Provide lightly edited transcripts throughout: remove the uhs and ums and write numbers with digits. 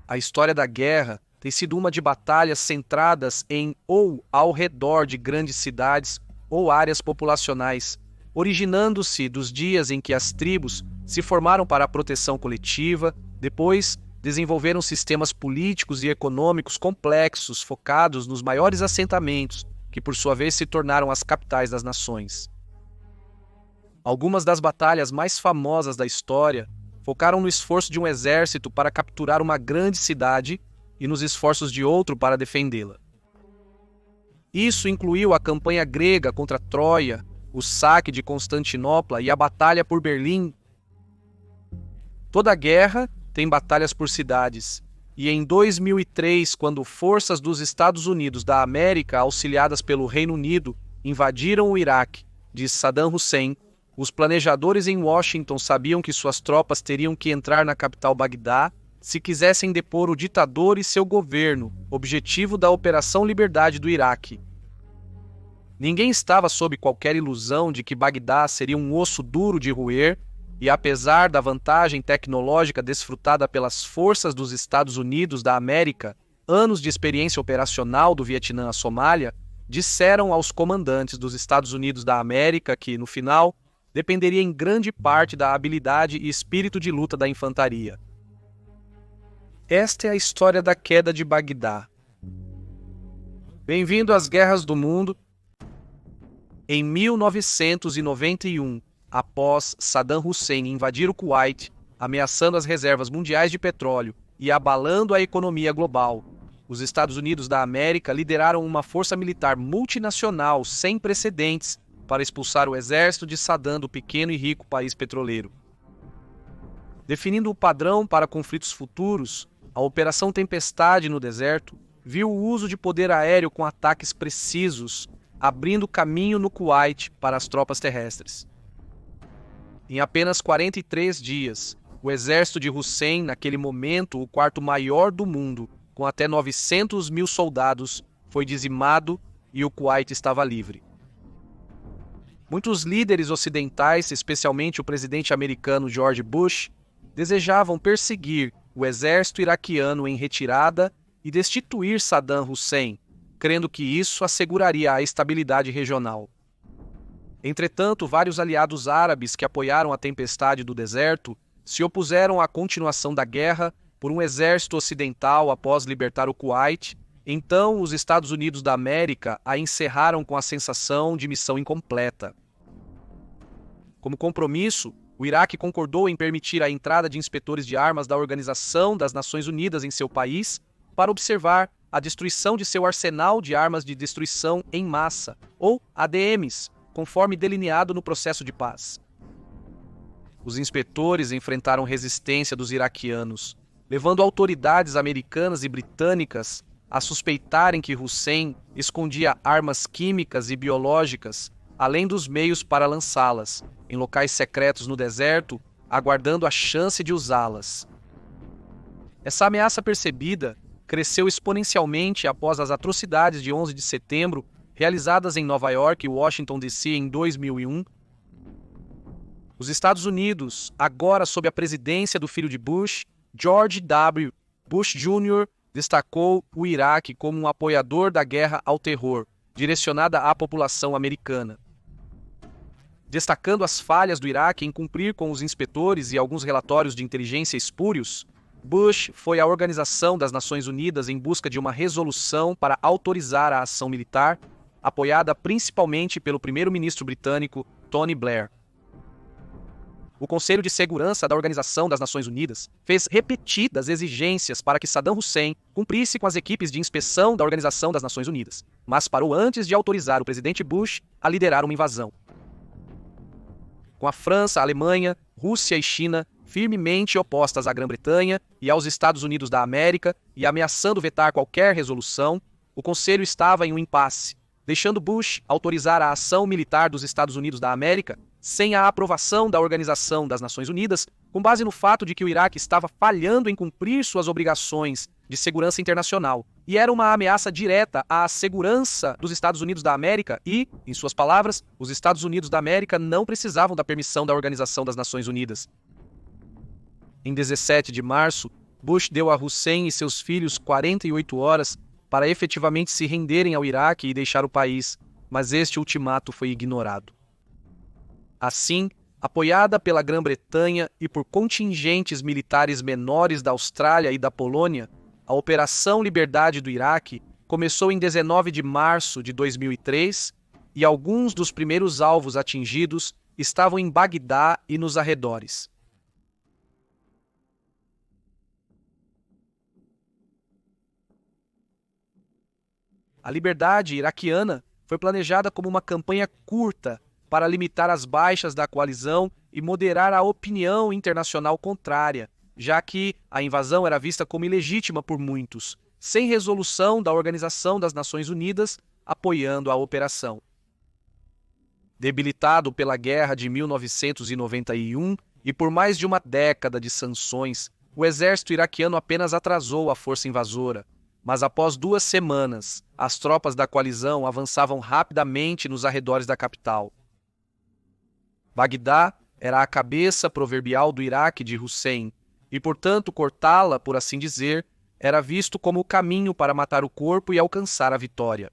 A história da guerra tem sido uma de batalhas centradas em ou ao redor de grandes cidades ou áreas populacionais, originando-se dos dias em que as tribos se formaram para a proteção coletiva, depois desenvolveram sistemas políticos e econômicos complexos focados nos maiores assentamentos, que por sua vez se tornaram as capitais das nações. Algumas das batalhas mais famosas da história focaram no esforço de um exército para capturar uma grande cidade e nos esforços de outro para defendê-la. Isso incluiu a campanha grega contra Troia, o saque de Constantinopla e a batalha por Berlim. Toda guerra tem batalhas por cidades, e em 2003, quando forças dos Estados Unidos da América, auxiliadas pelo Reino Unido, invadiram o Iraque, diz Saddam Hussein, os planejadores em Washington sabiam que suas tropas teriam que entrar na capital Bagdá se quisessem depor o ditador e seu governo, objetivo da Operação Liberdade do Iraque. Ninguém estava sob qualquer ilusão de que Bagdá seria um osso duro de roer, e apesar da vantagem tecnológica desfrutada pelas forças dos Estados Unidos da América, anos de experiência operacional do Vietnã à Somália, disseram aos comandantes dos Estados Unidos da América que, no final, dependeria em grande parte da habilidade e espírito de luta da infantaria. Esta é a história da queda de Bagdá. Bem-vindo às Guerras do Mundo. Em 1991, após Saddam Hussein invadir o Kuwait, ameaçando as reservas mundiais de petróleo e abalando a economia global, os Estados Unidos da América lideraram uma força militar multinacional sem precedentes para expulsar o exército de Saddam do pequeno e rico país petroleiro. Definindo o padrão para conflitos futuros, a Operação Tempestade no deserto viu o uso de poder aéreo com ataques precisos, abrindo caminho no Kuwait para as tropas terrestres. Em apenas 43 dias, o exército de Hussein, naquele momento o quarto maior do mundo, com até 900 mil soldados, foi dizimado e o Kuwait estava livre. Muitos líderes ocidentais, especialmente o presidente americano George Bush, desejavam perseguir o exército iraquiano em retirada e destituir Saddam Hussein, crendo que isso asseguraria a estabilidade regional. Entretanto, vários aliados árabes que apoiaram a Tempestade do Deserto se opuseram à continuação da guerra por um exército ocidental após libertar o Kuwait. Então, os Estados Unidos da América a encerraram com a sensação de missão incompleta. Como compromisso, o Iraque concordou em permitir a entrada de inspetores de armas da Organização das Nações Unidas em seu país para observar a destruição de seu arsenal de armas de destruição em massa, ou ADMs, conforme delineado no processo de paz. Os inspetores enfrentaram resistência dos iraquianos, levando autoridades americanas e britânicas a suspeitarem que Hussein escondia armas químicas e biológicas, além dos meios para lançá-las, em locais secretos no deserto, aguardando a chance de usá-las. Essa ameaça percebida cresceu exponencialmente após as atrocidades de 11 de setembro realizadas em Nova York e Washington, D.C. em 2001. Os Estados Unidos, agora sob a presidência do filho de Bush, George W. Bush Jr., destacou o Iraque como um apoiador da guerra ao terror, direcionada à população americana. Destacando as falhas do Iraque em cumprir com os inspetores e alguns relatórios de inteligência espúrios, Bush foi à Organização das Nações Unidas em busca de uma resolução para autorizar a ação militar, apoiada principalmente pelo primeiro-ministro britânico Tony Blair. O Conselho de Segurança da Organização das Nações Unidas fez repetidas exigências para que Saddam Hussein cumprisse com as equipes de inspeção da Organização das Nações Unidas, mas parou antes de autorizar o presidente Bush a liderar uma invasão. Com a França, a Alemanha, Rússia e China firmemente opostas à Grã-Bretanha e aos Estados Unidos da América e ameaçando vetar qualquer resolução, o Conselho estava em um impasse, deixando Bush autorizar a ação militar dos Estados Unidos da América sem a aprovação da Organização das Nações Unidas, com base no fato de que o Iraque estava falhando em cumprir suas obrigações de segurança internacional e era uma ameaça direta à segurança dos Estados Unidos da América e, em suas palavras, os Estados Unidos da América não precisavam da permissão da Organização das Nações Unidas. Em 17 de março, Bush deu a Hussein e seus filhos 48 horas para efetivamente se renderem ao Iraque e deixar o país, mas este ultimato foi ignorado. Assim, apoiada pela Grã-Bretanha e por contingentes militares menores da Austrália e da Polônia, a Operação Liberdade do Iraque começou em 19 de março de 2003 e alguns dos primeiros alvos atingidos estavam em Bagdá e nos arredores. A liberdade iraquiana foi planejada como uma campanha curta para limitar as baixas da coalizão e moderar a opinião internacional contrária, já que a invasão era vista como ilegítima por muitos, sem resolução da Organização das Nações Unidas apoiando a operação. Debilitado pela guerra de 1991 e por mais de uma década de sanções, o exército iraquiano apenas atrasou a força invasora, mas após 2 semanas, as tropas da coalizão avançavam rapidamente nos arredores da capital. Bagdá era a cabeça proverbial do Iraque de Hussein, e portanto cortá-la, por assim dizer, era visto como o caminho para matar o corpo e alcançar a vitória.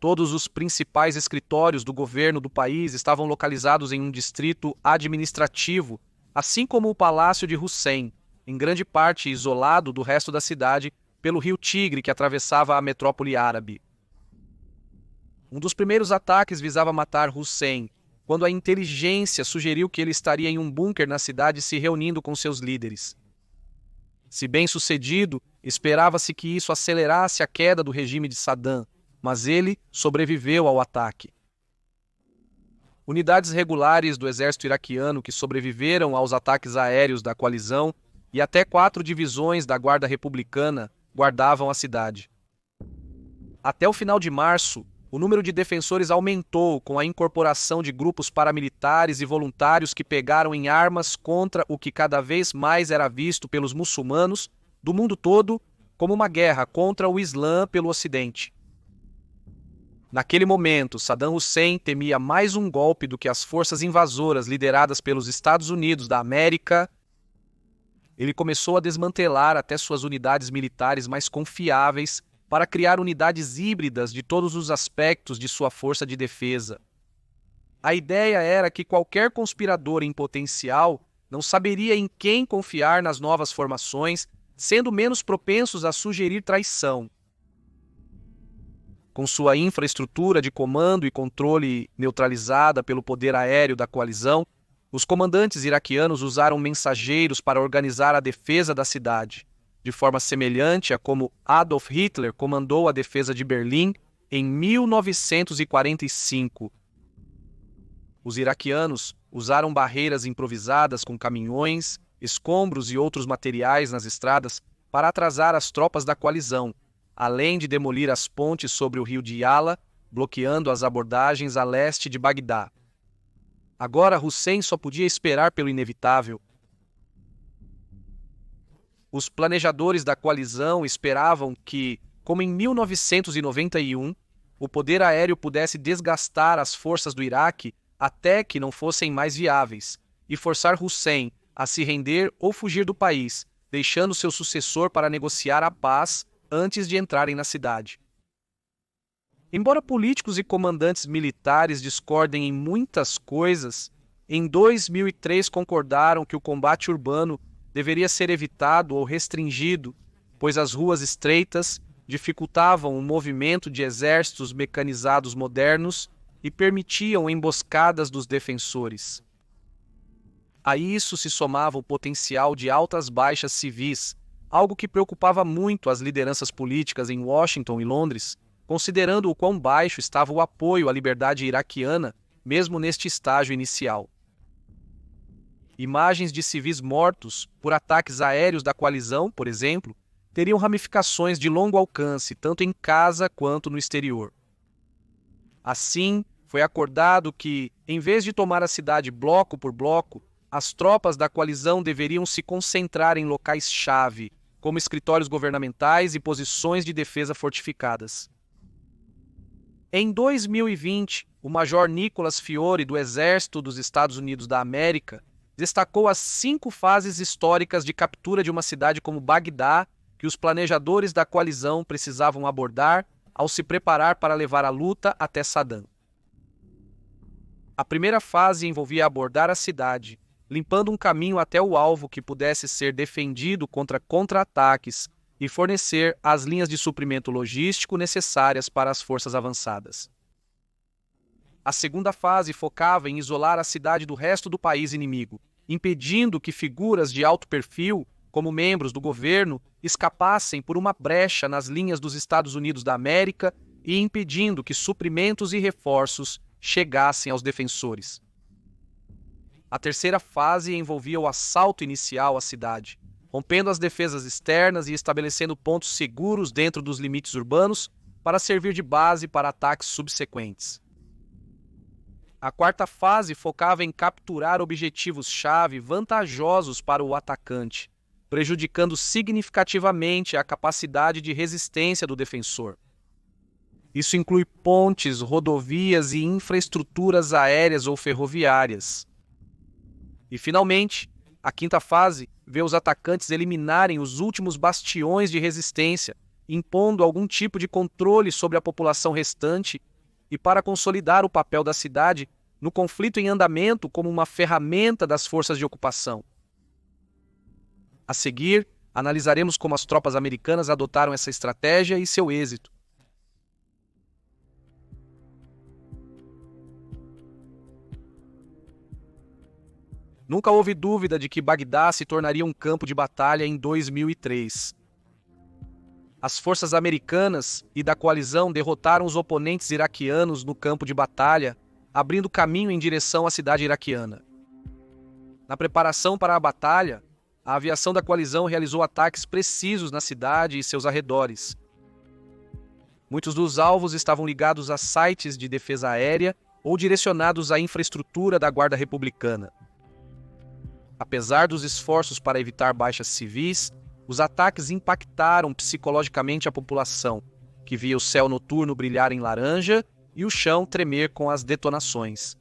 Todos os principais escritórios do governo do país estavam localizados em um distrito administrativo, assim como o Palácio de Hussein, em grande parte isolado do resto da cidade pelo rio Tigre que atravessava a metrópole árabe. Um dos primeiros ataques visava matar Hussein, quando a inteligência sugeriu que ele estaria em um bunker na cidade se reunindo com seus líderes. Se bem-sucedido, esperava-se que isso acelerasse a queda do regime de Saddam, mas ele sobreviveu ao ataque. Unidades regulares do exército iraquiano que sobreviveram aos ataques aéreos da coalizão e até 4 divisões da Guarda Republicana guardavam a cidade. Até o final de março, o número de defensores aumentou com a incorporação de grupos paramilitares e voluntários que pegaram em armas contra o que cada vez mais era visto pelos muçulmanos do mundo todo como uma guerra contra o Islã pelo Ocidente. Naquele momento, Saddam Hussein temia mais um golpe do que as forças invasoras lideradas pelos Estados Unidos da América. Ele começou a desmantelar até suas unidades militares mais confiáveis para criar unidades híbridas de todos os aspectos de sua força de defesa. A ideia era que qualquer conspirador em potencial não saberia em quem confiar nas novas formações, sendo menos propensos a sugerir traição. Com sua infraestrutura de comando e controle neutralizada pelo poder aéreo da coalizão, os comandantes iraquianos usaram mensageiros para organizar a defesa da cidade, de forma semelhante a como Adolf Hitler comandou a defesa de Berlim em 1945. Os iraquianos usaram barreiras improvisadas com caminhões, escombros e outros materiais nas estradas para atrasar as tropas da coalizão, além de demolir as pontes sobre o rio Diyala, bloqueando as abordagens a leste de Bagdá. Agora Hussein só podia esperar pelo inevitável. Os planejadores da coalizão esperavam que, como em 1991, o poder aéreo pudesse desgastar as forças do Iraque até que não fossem mais viáveis, e forçar Hussein a se render ou fugir do país, deixando seu sucessor para negociar a paz antes de entrarem na cidade. Embora políticos e comandantes militares discordem em muitas coisas, em 2003 concordaram que o combate urbano deveria ser evitado ou restringido, pois as ruas estreitas dificultavam o movimento de exércitos mecanizados modernos e permitiam emboscadas dos defensores. A isso se somava o potencial de altas baixas civis, algo que preocupava muito as lideranças políticas em Washington e Londres, considerando o quão baixo estava o apoio à liberdade iraquiana, mesmo neste estágio inicial. Imagens de civis mortos por ataques aéreos da coalizão, por exemplo, teriam ramificações de longo alcance, tanto em casa quanto no exterior. Assim, foi acordado que, em vez de tomar a cidade bloco por bloco, as tropas da coalizão deveriam se concentrar em locais-chave, como escritórios governamentais e posições de defesa fortificadas. Em 2020, o major Nicholas Fiore, do Exército dos Estados Unidos da América, destacou as 5 fases históricas de captura de uma cidade como Bagdá que os planejadores da coalizão precisavam abordar ao se preparar para levar a luta até Saddam. A primeira fase envolvia abordar a cidade, limpando um caminho até o alvo que pudesse ser defendido contra contra-ataques e fornecer as linhas de suprimento logístico necessárias para as forças avançadas. A segunda fase focava em isolar a cidade do resto do país inimigo, impedindo que figuras de alto perfil, como membros do governo, escapassem por uma brecha nas linhas dos Estados Unidos da América e impedindo que suprimentos e reforços chegassem aos defensores. A terceira fase envolvia o assalto inicial à cidade, rompendo as defesas externas e estabelecendo pontos seguros dentro dos limites urbanos para servir de base para ataques subsequentes. A quarta fase focava em capturar objetivos-chave vantajosos para o atacante, prejudicando significativamente a capacidade de resistência do defensor. Isso inclui pontes, rodovias e infraestruturas aéreas ou ferroviárias. E, finalmente, a quinta fase vê os atacantes eliminarem os últimos bastiões de resistência, impondo algum tipo de controle sobre a população restante e para consolidar o papel da cidade no conflito em andamento como uma ferramenta das forças de ocupação. A seguir, analisaremos como as tropas americanas adotaram essa estratégia e seu êxito. Nunca houve dúvida de que Bagdá se tornaria um campo de batalha em 2003. As forças americanas e da coalizão derrotaram os oponentes iraquianos no campo de batalha, abrindo caminho em direção à cidade iraquiana. Na preparação para a batalha, a aviação da coalizão realizou ataques precisos na cidade e seus arredores. Muitos dos alvos estavam ligados a sites de defesa aérea ou direcionados à infraestrutura da Guarda Republicana. Apesar dos esforços para evitar baixas civis, os ataques impactaram psicologicamente a população, que via o céu noturno brilhar em laranja e o chão tremer com as detonações.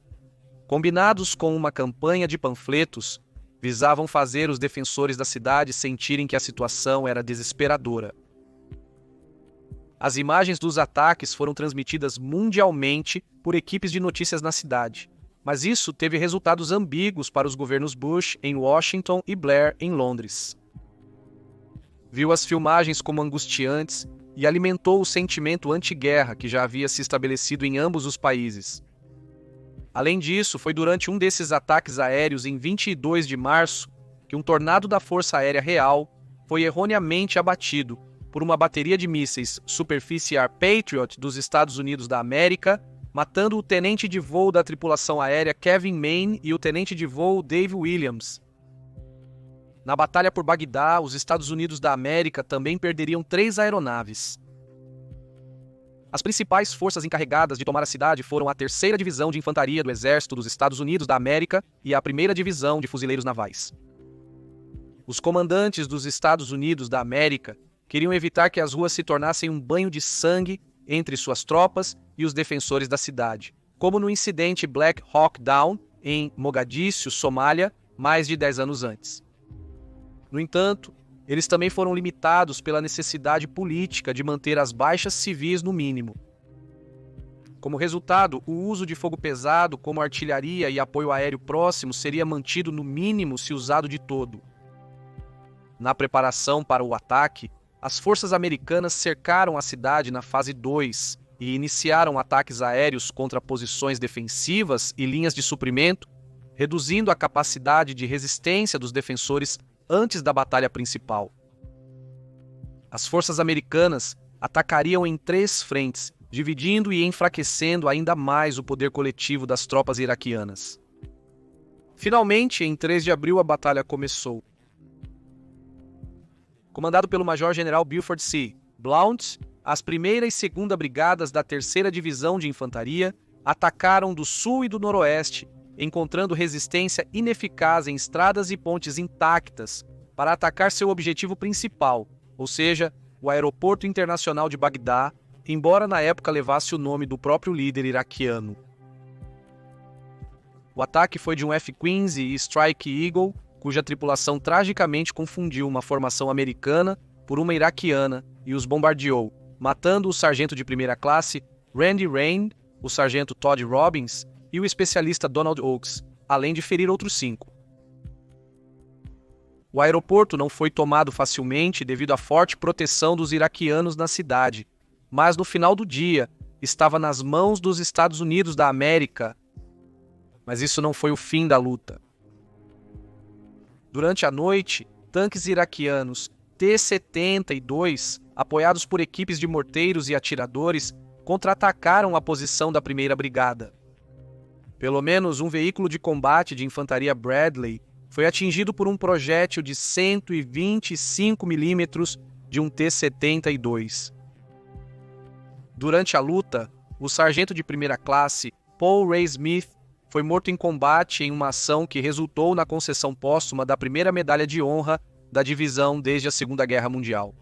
Combinados com uma campanha de panfletos, visavam fazer os defensores da cidade sentirem que a situação era desesperadora. As imagens dos ataques foram transmitidas mundialmente por equipes de notícias na cidade, mas isso teve resultados ambíguos para os governos Bush em Washington e Blair em Londres. Viu as filmagens como angustiantes e alimentou o sentimento anti-guerra que já havia se estabelecido em ambos os países. Além disso, foi durante um desses ataques aéreos em 22 de março que um tornado da Força Aérea Real foi erroneamente abatido por uma bateria de mísseis Superfície-Ar Patriot dos Estados Unidos da América, matando o tenente de voo da tripulação aérea Kevin Maine e o tenente de voo Dave Williams. Na batalha por Bagdá, os Estados Unidos da América também perderiam 3 aeronaves. As principais forças encarregadas de tomar a cidade foram a 3ª Divisão de Infantaria do Exército dos Estados Unidos da América e a 1ª Divisão de Fuzileiros Navais. Os comandantes dos Estados Unidos da América queriam evitar que as ruas se tornassem um banho de sangue entre suas tropas e os defensores da cidade, como no incidente Black Hawk Down, em Mogadíscio, Somália, mais de 10 anos antes. No entanto, eles também foram limitados pela necessidade política de manter as baixas civis no mínimo. Como resultado, o uso de fogo pesado, como artilharia e apoio aéreo próximo, seria mantido no mínimo se usado de todo. Na preparação para o ataque, as forças americanas cercaram a cidade na fase 2 e iniciaram ataques aéreos contra posições defensivas e linhas de suprimento, reduzindo a capacidade de resistência dos defensores antes da batalha principal. As forças americanas atacariam em 3 frentes, dividindo e enfraquecendo ainda mais o poder coletivo das tropas iraquianas. Finalmente, em 3 de abril, a batalha começou. Comandado pelo Major-General Buford C. Blount, as 1ª e 2ª Brigadas da 3ª Divisão de Infantaria atacaram do sul e do noroeste, encontrando resistência ineficaz em estradas e pontes intactas para atacar seu objetivo principal, ou seja, o Aeroporto Internacional de Bagdá, embora na época levasse o nome do próprio líder iraquiano. O ataque foi de um F-15 e Strike Eagle, cuja tripulação tragicamente confundiu uma formação americana por uma iraquiana e os bombardeou, matando o sargento de primeira classe Randy Rain, o sargento Todd Robbins e o especialista Donald Oakes, além de ferir outros 5. O aeroporto não foi tomado facilmente devido à forte proteção dos iraquianos na cidade, mas no final do dia estava nas mãos dos Estados Unidos da América. Mas isso não foi o fim da luta. Durante a noite, tanques iraquianos T-72, apoiados por equipes de morteiros e atiradores, contra-atacaram a posição da primeira brigada. Pelo menos um veículo de combate de infantaria Bradley foi atingido por um projétil de 125 milímetros de um T-72. Durante a luta, o sargento de primeira classe Paul Ray Smith foi morto em combate em uma ação que resultou na concessão póstuma da primeira medalha de honra da divisão desde a Segunda Guerra Mundial.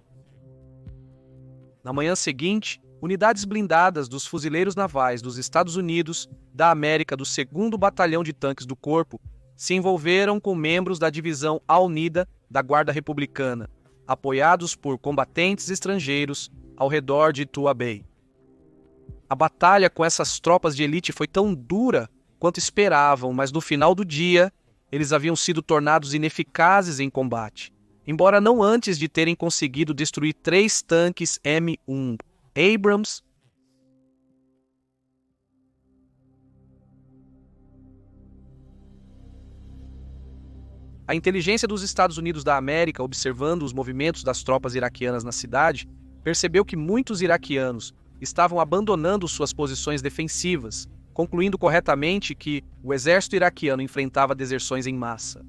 Na manhã seguinte, unidades blindadas dos fuzileiros navais dos Estados Unidos da América do 2º Batalhão de Tanques do Corpo se envolveram com membros da divisão Al-Nida da Guarda Republicana, apoiados por combatentes estrangeiros ao redor de Tua Bay. A batalha com essas tropas de elite foi tão dura quanto esperavam, mas no final do dia, eles haviam sido tornados ineficazes em combate, embora não antes de terem conseguido destruir 3 tanques M1 Abrams. A inteligência dos Estados Unidos da América, observando os movimentos das tropas iraquianas na cidade, percebeu que muitos iraquianos estavam abandonando suas posições defensivas, concluindo corretamente que o exército iraquiano enfrentava deserções em massa.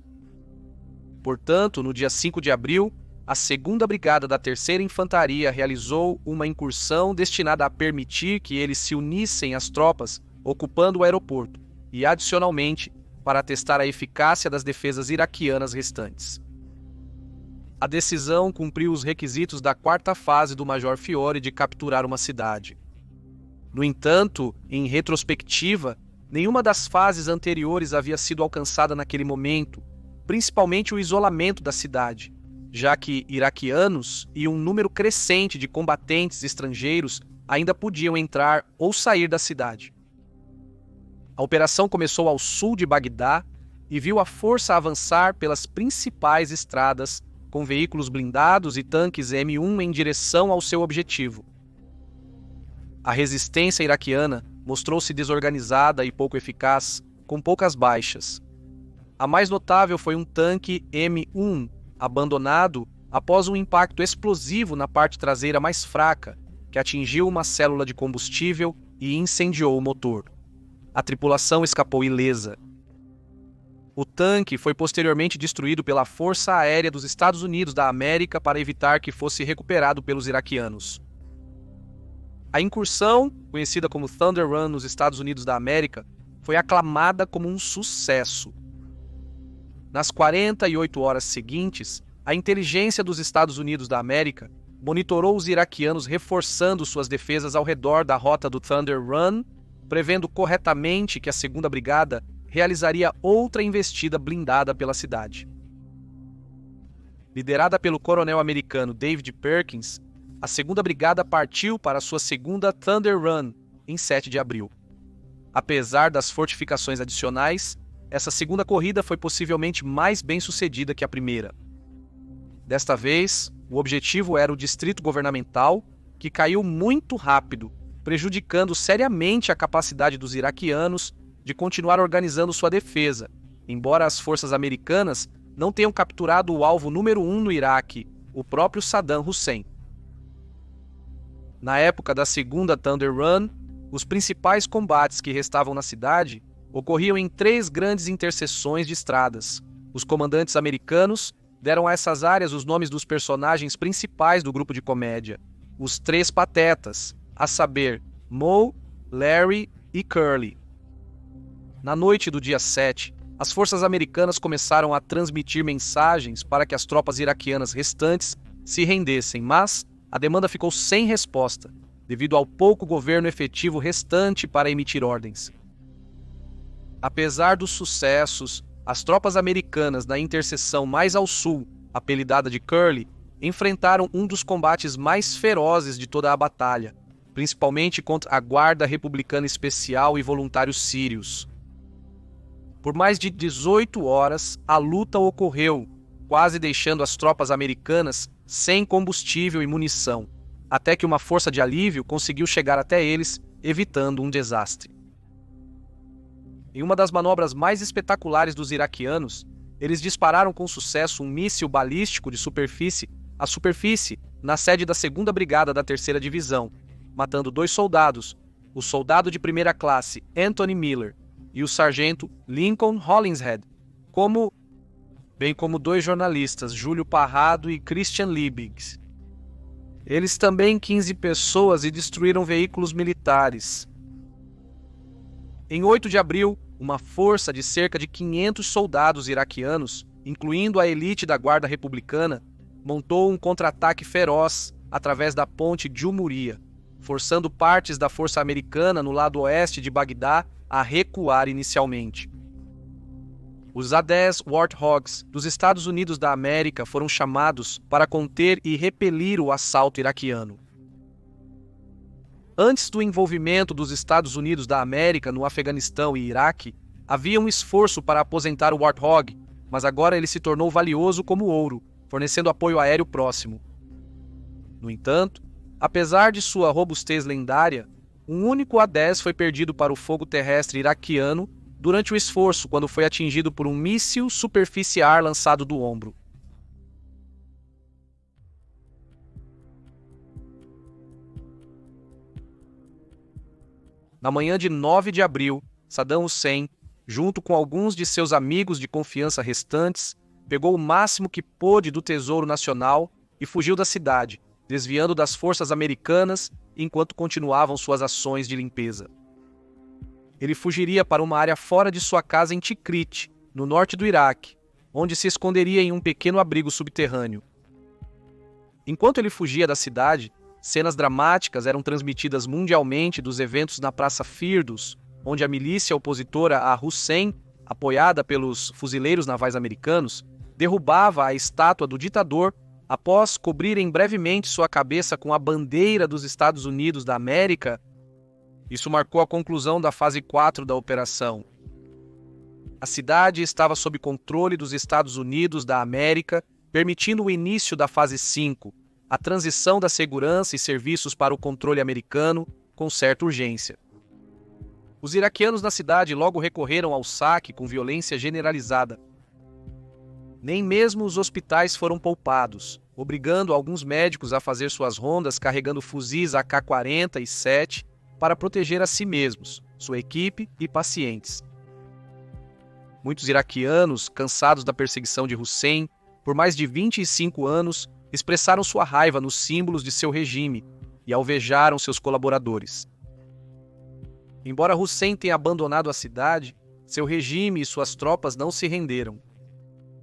Portanto, no dia 5 de abril, a 2ª Brigada da 3ª Infantaria realizou uma incursão destinada a permitir que eles se unissem às tropas ocupando o aeroporto e, adicionalmente, para testar a eficácia das defesas iraquianas restantes. A decisão cumpriu os requisitos da 4ª fase do Major Fiore de capturar uma cidade. No entanto, em retrospectiva, nenhuma das fases anteriores havia sido alcançada naquele momento, principalmente o isolamento da cidade, já que iraquianos e um número crescente de combatentes estrangeiros ainda podiam entrar ou sair da cidade. A operação começou ao sul de Bagdá e viu a força avançar pelas principais estradas com veículos blindados e tanques M1 em direção ao seu objetivo. A resistência iraquiana mostrou-se desorganizada e pouco eficaz, com poucas baixas. A mais notável foi um tanque M1, abandonado após um impacto explosivo na parte traseira mais fraca, que atingiu uma célula de combustível e incendiou o motor. A tripulação escapou ilesa. O tanque foi posteriormente destruído pela Força Aérea dos Estados Unidos da América para evitar que fosse recuperado pelos iraquianos. A incursão, conhecida como Thunder Run nos Estados Unidos da América, foi aclamada como um sucesso. Nas 48 horas seguintes, a inteligência dos Estados Unidos da América monitorou os iraquianos reforçando suas defesas ao redor da rota do Thunder Run, prevendo corretamente que a 2ª Brigada realizaria outra investida blindada pela cidade. Liderada pelo coronel americano David Perkins, a 2ª Brigada partiu para sua 2ª Thunder Run, em 7 de abril. Apesar das fortificações adicionais, essa 2ª corrida foi possivelmente mais bem-sucedida que a primeira. Desta vez, o objetivo era o distrito governamental, que caiu muito rápido, prejudicando seriamente a capacidade dos iraquianos de continuar organizando sua defesa, embora as forças americanas não tenham capturado o alvo número 1 no Iraque, o próprio Saddam Hussein. Na época da 2ª Thunder Run, os principais combates que restavam na cidade ocorriam em 3 grandes interseções de estradas. Os comandantes americanos deram a essas áreas os nomes dos personagens principais do grupo de comédia, os 3 patetas, a saber, Moe, Larry e Curly. Na noite do dia 7, as forças americanas começaram a transmitir mensagens para que as tropas iraquianas restantes se rendessem, mas a demanda ficou sem resposta, devido ao pouco governo efetivo restante para emitir ordens. Apesar dos sucessos, as tropas americanas na interseção mais ao sul, apelidada de Curly, enfrentaram um dos combates mais ferozes de toda a batalha, principalmente contra a Guarda Republicana Especial e voluntários sírios. Por mais de 18 horas, a luta ocorreu, quase deixando as tropas americanas sem combustível e munição, até que uma força de alívio conseguiu chegar até eles, evitando um desastre. Em uma das manobras mais espetaculares dos iraquianos, eles dispararam com sucesso um míssil balístico de superfície à superfície na sede da 2ª Brigada da 3ª Divisão, matando 2 soldados, o soldado de primeira classe Anthony Miller e o sargento Lincoln Hollingshead, bem como 2 jornalistas, Júlio Parrado e Christian Liebig. Eles também 15 pessoas e destruíram veículos militares. Em 8 de abril, uma força de cerca de 500 soldados iraquianos, incluindo a elite da Guarda Republicana, montou um contra-ataque feroz através da ponte Jumuria, forçando partes da força americana no lado oeste de Bagdá a recuar inicialmente. Os A-10 Warthogs dos Estados Unidos da América foram chamados para conter e repelir o assalto iraquiano. Antes do envolvimento dos Estados Unidos da América no Afeganistão e Iraque, havia um esforço para aposentar o Warthog, mas agora ele se tornou valioso como ouro, fornecendo apoio aéreo próximo. No entanto, apesar de sua robustez lendária, um único A-10 foi perdido para o fogo terrestre iraquiano durante o esforço quando foi atingido por um míssil superfície-ar lançado do ombro. Na manhã de 9 de abril, Saddam Hussein, junto com alguns de seus amigos de confiança restantes, pegou o máximo que pôde do Tesouro Nacional e fugiu da cidade, desviando das forças americanas enquanto continuavam suas ações de limpeza. Ele fugiria para uma área fora de sua casa em Tikrit, no norte do Iraque, onde se esconderia em um pequeno abrigo subterrâneo. Enquanto ele fugia da cidade, cenas dramáticas eram transmitidas mundialmente dos eventos na Praça Firdos, onde a milícia opositora a Hussein, apoiada pelos fuzileiros navais americanos, derrubava a estátua do ditador após cobrirem brevemente sua cabeça com a bandeira dos Estados Unidos da América. Isso marcou a conclusão da fase 4 da operação. A cidade estava sob controle dos Estados Unidos da América, permitindo o início da fase 5, a transição da segurança e serviços para o controle americano, com certa urgência. Os iraquianos na cidade logo recorreram ao saque com violência generalizada. Nem mesmo os hospitais foram poupados, obrigando alguns médicos a fazer suas rondas carregando fuzis AK-40 e 7 para proteger a si mesmos, sua equipe e pacientes. Muitos iraquianos, cansados da perseguição de Hussein, por mais de 25 anos, expressaram sua raiva nos símbolos de seu regime e alvejaram seus colaboradores. Embora Hussein tenha abandonado a cidade, seu regime e suas tropas não se renderam.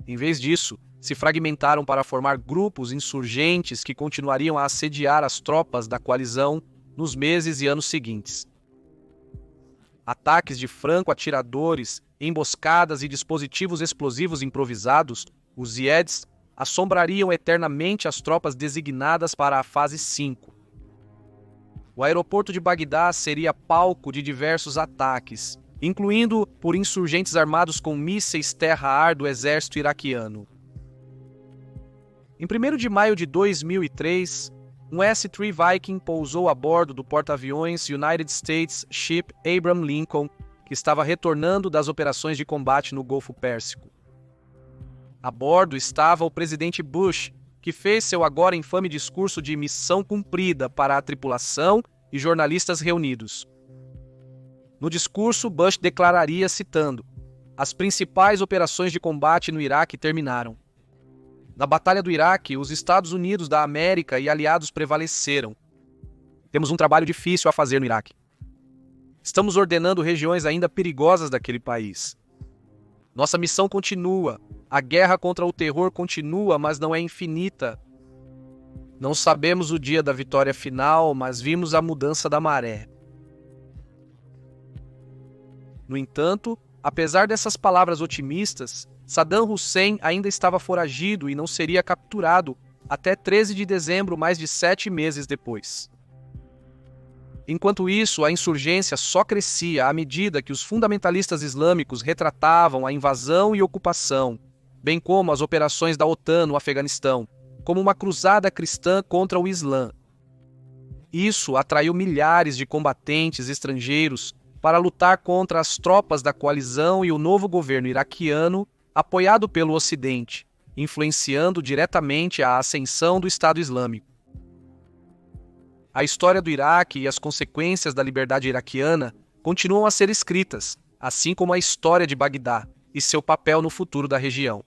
Em vez disso, se fragmentaram para formar grupos insurgentes que continuariam a assediar as tropas da coalizão nos meses e anos seguintes. Ataques de franco-atiradores, emboscadas e dispositivos explosivos improvisados, os IEDs, assombrariam eternamente as tropas designadas para a fase 5. O aeroporto de Bagdá seria palco de diversos ataques, incluindo por insurgentes armados com mísseis terra-ar do exército iraquiano. Em 1º de maio de 2003, um S-3 Viking pousou a bordo do porta-aviões United States Ship Abraham Lincoln, que estava retornando das operações de combate no Golfo Pérsico. A bordo estava o presidente Bush, que fez seu agora infame discurso de missão cumprida para a tripulação e jornalistas reunidos. No discurso, Bush declararia, citando: "As principais operações de combate no Iraque terminaram. Na Batalha do Iraque, os Estados Unidos da América e aliados prevaleceram. Temos um trabalho difícil a fazer no Iraque. Estamos ordenando regiões ainda perigosas daquele país. Nossa missão continua. A guerra contra o terror continua, mas não é infinita. Não sabemos o dia da vitória final, mas vimos a mudança da maré." No entanto, Apesar dessas palavras otimistas, Saddam Hussein ainda estava foragido e não seria capturado até 13 de dezembro, mais de 7 meses depois. Enquanto isso, a insurgência só crescia à medida que os fundamentalistas islâmicos retratavam a invasão e ocupação, bem como as operações da OTAN no Afeganistão, como uma cruzada cristã contra o Islã. Isso atraiu milhares de combatentes estrangeiros para lutar contra as tropas da coalizão e o novo governo iraquiano, apoiado pelo Ocidente, influenciando diretamente a ascensão do Estado Islâmico. A história do Iraque e as consequências da liberdade iraquiana continuam a ser escritas, assim como a história de Bagdá e seu papel no futuro da região.